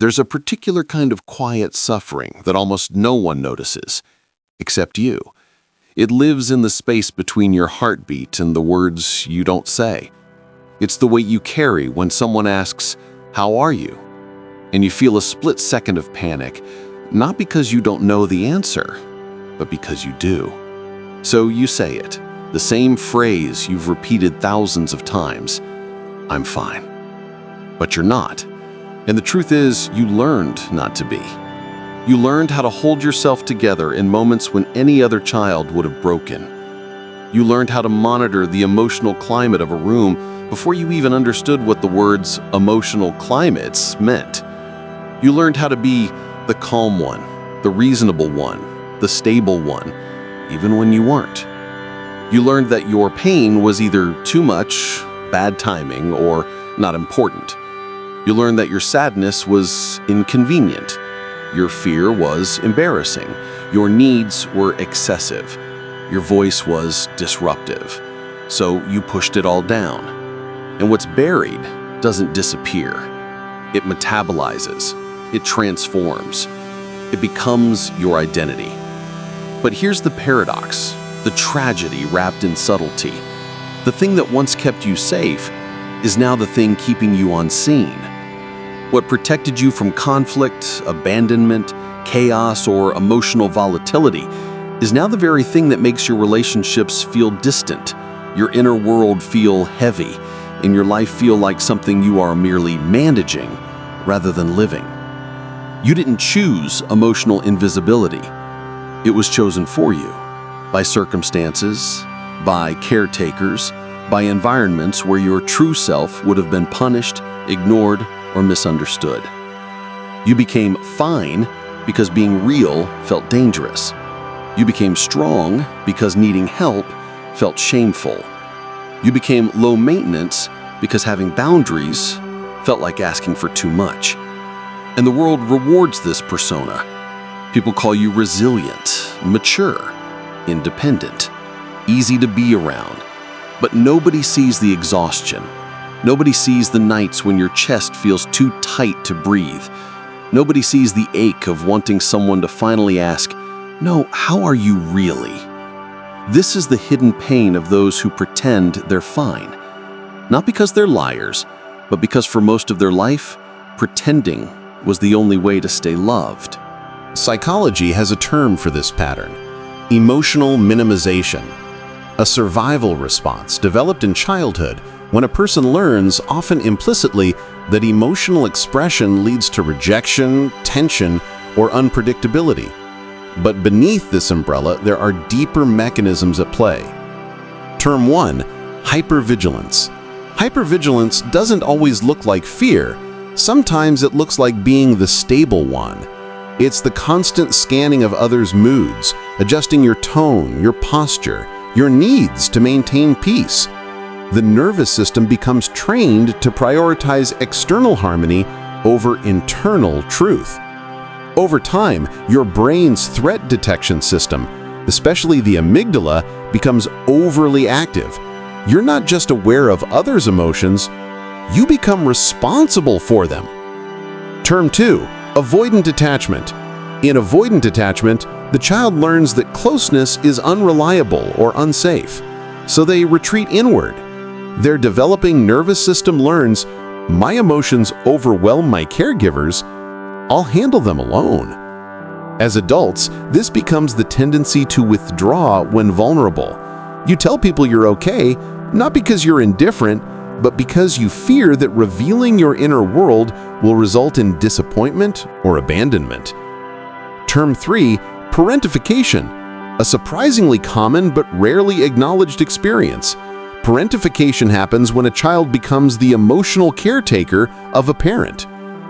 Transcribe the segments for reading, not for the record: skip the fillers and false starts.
There's a particular kind of quiet suffering that almost no one notices, except you. It lives in the space between your heartbeat and the words you don't say. It's the weight you carry when someone asks, "How are you?" And you feel a split second of panic, not because you don't know the answer, but because you do. So you say it, the same phrase you've repeated thousands of times, "I'm fine." But you're not. And the truth is, you learned not to be. You learned how to hold yourself together in moments when any other child would have broken. You learned how to monitor the emotional climate of a room before you even understood what the words emotional climates meant. You learned how to be the calm one, the reasonable one, the stable one, even when you weren't. You learned that your pain was either too much, bad timing, or not important. You learned that your sadness was inconvenient. Your fear was embarrassing. Your needs were excessive. Your voice was disruptive. So you pushed it all down. And what's buried doesn't disappear. It metabolizes. It transforms. It becomes your identity. But here's the paradox, the tragedy wrapped in subtlety. The thing that once kept you safe is now the thing keeping you unseen. What protected you from conflict, abandonment, chaos, or emotional volatility is now the very thing that makes your relationships feel distant, your inner world feel heavy, and your life feel like something you are merely managing rather than living. You didn't choose emotional invisibility. It was chosen for you by circumstances, by caretakers, by environments where your true self would have been punished, ignored, or misunderstood. You became fine because being real felt dangerous. You became strong because needing help felt shameful. You became low maintenance because having boundaries felt like asking for too much. And the world rewards this persona. People call you resilient, mature, independent, easy to be around. But nobody sees the exhaustion. Nobody sees the nights when your chest feels too tight to breathe. Nobody sees the ache of wanting someone to finally ask, "No, how are you really?" This is the hidden pain of those who pretend they're fine. Not because they're liars, but because for most of their life, pretending was the only way to stay loved. Psychology has a term for this pattern: emotional minimization, a survival response developed in childhood when a person learns, often implicitly, that emotional expression leads to rejection, tension, or unpredictability. But beneath this umbrella, there are deeper mechanisms at play. Term 1, hypervigilance. Hypervigilance doesn't always look like fear. Sometimes it looks like being the stable one. It's the constant scanning of others' moods, adjusting your tone, your posture, your needs to maintain peace. The nervous system becomes trained to prioritize external harmony over internal truth. Over time, your brain's threat detection system, especially the amygdala, becomes overly active. You're not just aware of others' emotions, you become responsible for them. Term 2, avoidant attachment. In avoidant attachment, the child learns that closeness is unreliable or unsafe, so they retreat inward. Their developing nervous system learns, my emotions overwhelm my caregivers, I'll handle them alone. As adults, this becomes the tendency to withdraw when vulnerable. You tell people you're okay, not because you're indifferent, but because you fear that revealing your inner world will result in disappointment or abandonment. Term 3, parentification, a surprisingly common but rarely acknowledged experience. Parentification happens when a child becomes the emotional caretaker of a parent.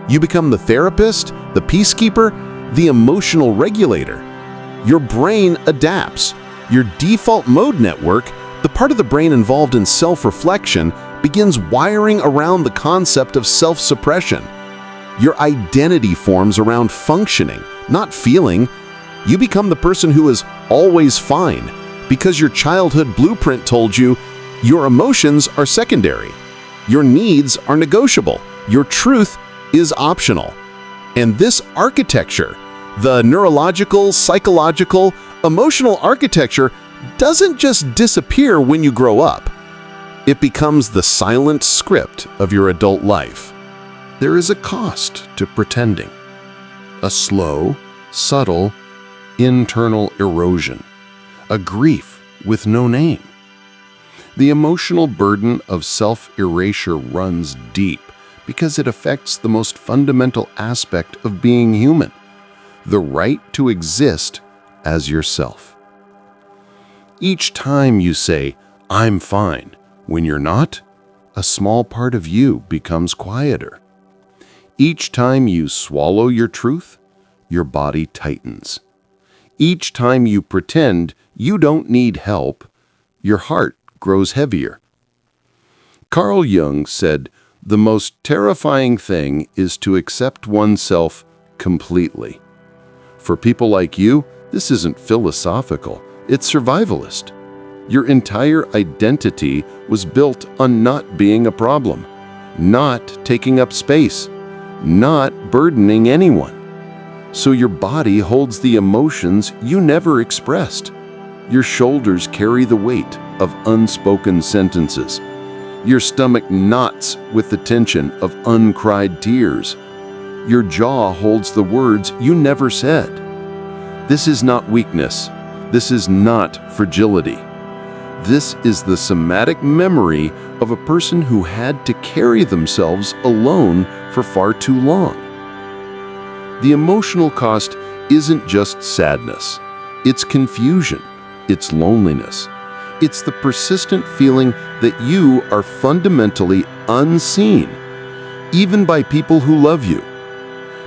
You become the therapist, the peacekeeper, the emotional regulator. Your brain adapts. Your default mode network, the part of the brain involved in self-reflection, begins wiring around the concept of self-suppression. Your identity forms around functioning, not feeling. You become the person who is always fine because your childhood blueprint told you your emotions are secondary. Your needs are negotiable. Your truth is optional. And this architecture, the neurological, psychological, emotional architecture, doesn't just disappear when you grow up. It becomes the silent script of your adult life. There is a cost to pretending. A slow, subtle, internal erosion. A grief with no name. The emotional burden of self-erasure runs deep because it affects the most fundamental aspect of being human, the right to exist as yourself. Each time you say, "I'm fine," when you're not, a small part of you becomes quieter. Each time you swallow your truth, your body tightens. Each time you pretend you don't need help, your heart grows heavier. Carl Jung said, "The most terrifying thing is to accept oneself completely." For people like you, this isn't philosophical, it's survivalist. Your entire identity was built on not being a problem, not taking up space, not burdening anyone. So your body holds the emotions you never expressed. Your shoulders carry the weight of unspoken sentences. Your stomach knots with the tension of uncried tears. Your jaw holds the words you never said. This is not weakness. This is not fragility. This is the somatic memory of a person who had to carry themselves alone for far too long. The emotional cost isn't just sadness. It's confusion. It's loneliness. It's the persistent feeling that you are fundamentally unseen, even by people who love you.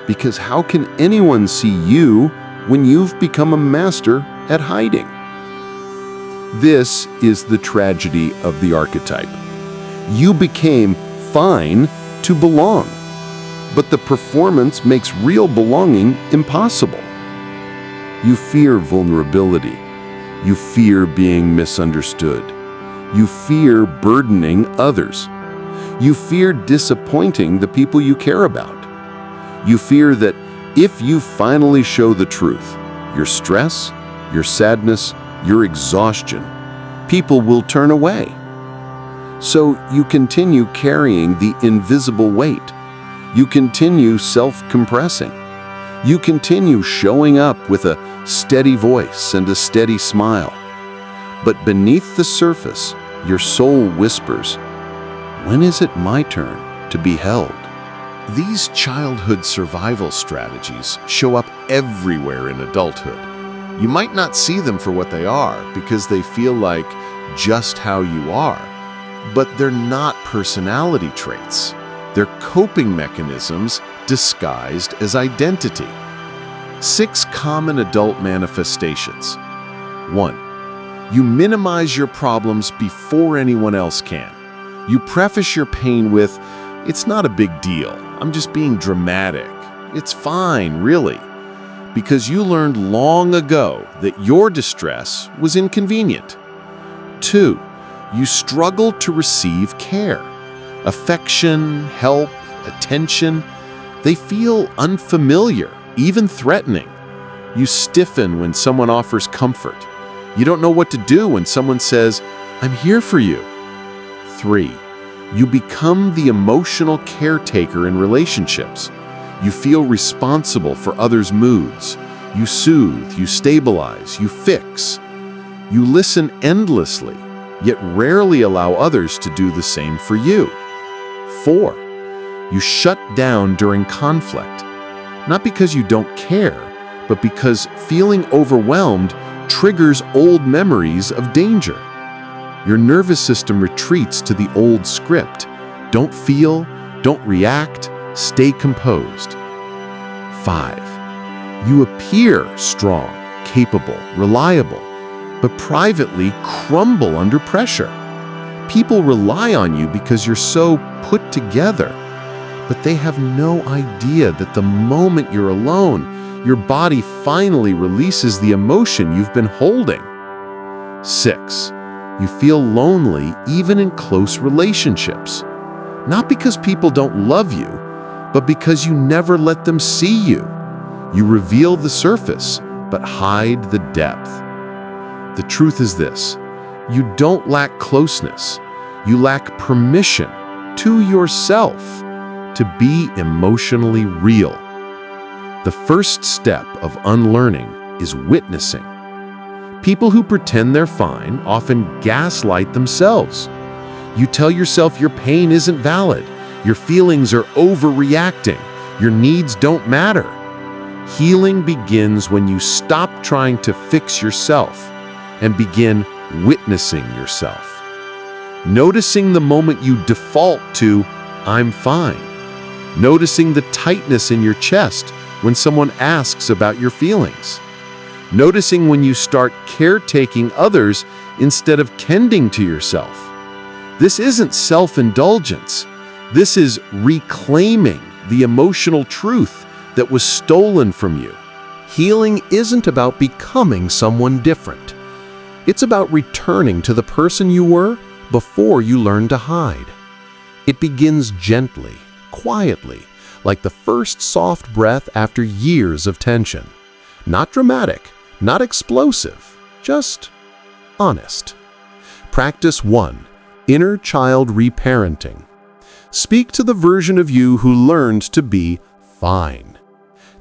Because how can anyone see you when you've become a master at hiding? This is the tragedy of the archetype. You became fine to belong, but the performance makes real belonging impossible. You fear vulnerability. You fear being misunderstood. You fear burdening others. You fear disappointing the people you care about. You fear that if you finally show the truth, your stress, your sadness, your exhaustion, people will turn away. So you continue carrying the invisible weight. You continue self-compressing. You continue showing up with a steady voice and a steady smile. But beneath the surface, your soul whispers, "When is it my turn to be held?" These childhood survival strategies show up everywhere in adulthood. You might not see them for what they are because they feel like just how you are, but they're not personality traits. They're coping mechanisms disguised as identity. 6 common adult manifestations. 1. You minimize your problems before anyone else can. You preface your pain with, "It's not a big deal. I'm just being dramatic. It's fine, really." Because you learned long ago that your distress was inconvenient. 2. You struggle to receive care. Affection, help, attention, they feel unfamiliar, even threatening. You stiffen when someone offers comfort. You don't know what to do when someone says, "I'm here for you." 3. You become the emotional caretaker in relationships. You feel responsible for others' moods. You soothe, you stabilize, you fix. You listen endlessly, yet rarely allow others to do the same for you. 4. You shut down during conflict, not because you don't care, but because feeling overwhelmed triggers old memories of danger. Your nervous system retreats to the old script. Don't feel, don't react, stay composed. 5. You appear strong, capable, reliable, but privately crumble under pressure. People rely on you because you're so put together, but they have no idea that the moment you're alone, your body finally releases the emotion you've been holding. 6. You feel lonely even in close relationships. Not because people don't love you, but because you never let them see you. You reveal the surface, but hide the depth. The truth is this: you don't lack closeness. You lack permission to yourself to be emotionally real. The first step of unlearning is witnessing. People who pretend they're fine often gaslight themselves. You tell yourself your pain isn't valid, your feelings are overreacting, your needs don't matter. Healing begins when you stop trying to fix yourself and begin witnessing yourself. Noticing the moment you default to, "I'm fine." Noticing the tightness in your chest when someone asks about your feelings. Noticing when you start caretaking others instead of tending to yourself. This isn't self-indulgence. This is reclaiming the emotional truth that was stolen from you. Healing isn't about becoming someone different. It's about returning to the person you were before you learned to hide. It begins gently, quietly, like the first soft breath after years of tension. Not dramatic, not explosive, just honest. Practice 1. Inner child reparenting. Speak to the version of you who learned to be fine.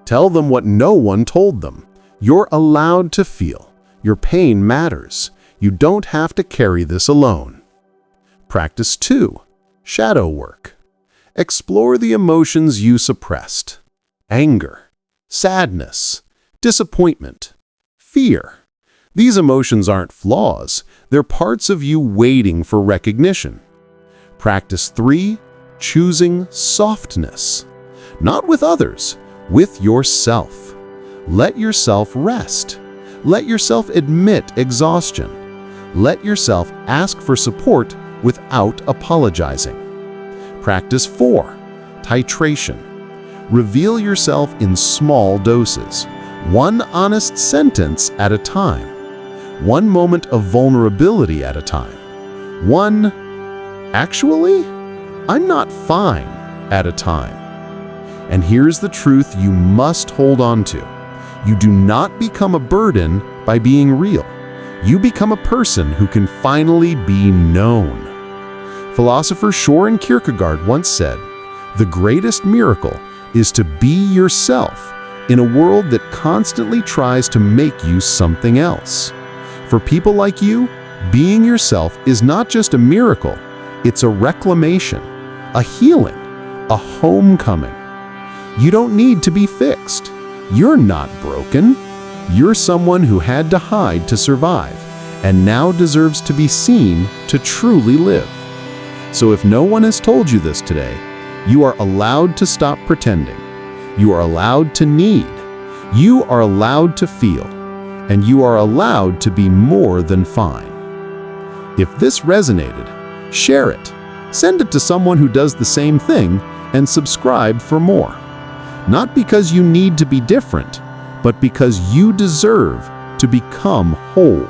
Tell them what no one told them. You're allowed to feel. Your pain matters. You don't have to carry this alone. Practice 2. Shadow work. Explore the emotions you suppressed. Anger, sadness, disappointment, fear. These emotions aren't flaws. They're parts of you waiting for recognition. Practice 3. Choosing softness. Not with others, with yourself. Let yourself rest. Let yourself admit exhaustion. Let yourself ask for support without apologizing. Practice 4. Titration. Reveal yourself in small doses. One honest sentence at a time. One moment of vulnerability at a time. One, "Actually, I'm not fine," at a time. And here's the truth you must hold on to. You do not become a burden by being real. You become a person who can finally be known. Philosopher Søren Kierkegaard once said, "The greatest miracle is to be yourself in a world that constantly tries to make you something else." For people like you, being yourself is not just a miracle, it's a reclamation, a healing, a homecoming. You don't need to be fixed. You're not broken. You're someone who had to hide to survive, and now deserves to be seen to truly live. So if no one has told you this today, you are allowed to stop pretending. You are allowed to need. You are allowed to feel. And you are allowed to be more than fine. If this resonated, share it. Send it to someone who does the same thing, and subscribe for more. Not because you need to be different, but because you deserve to become whole.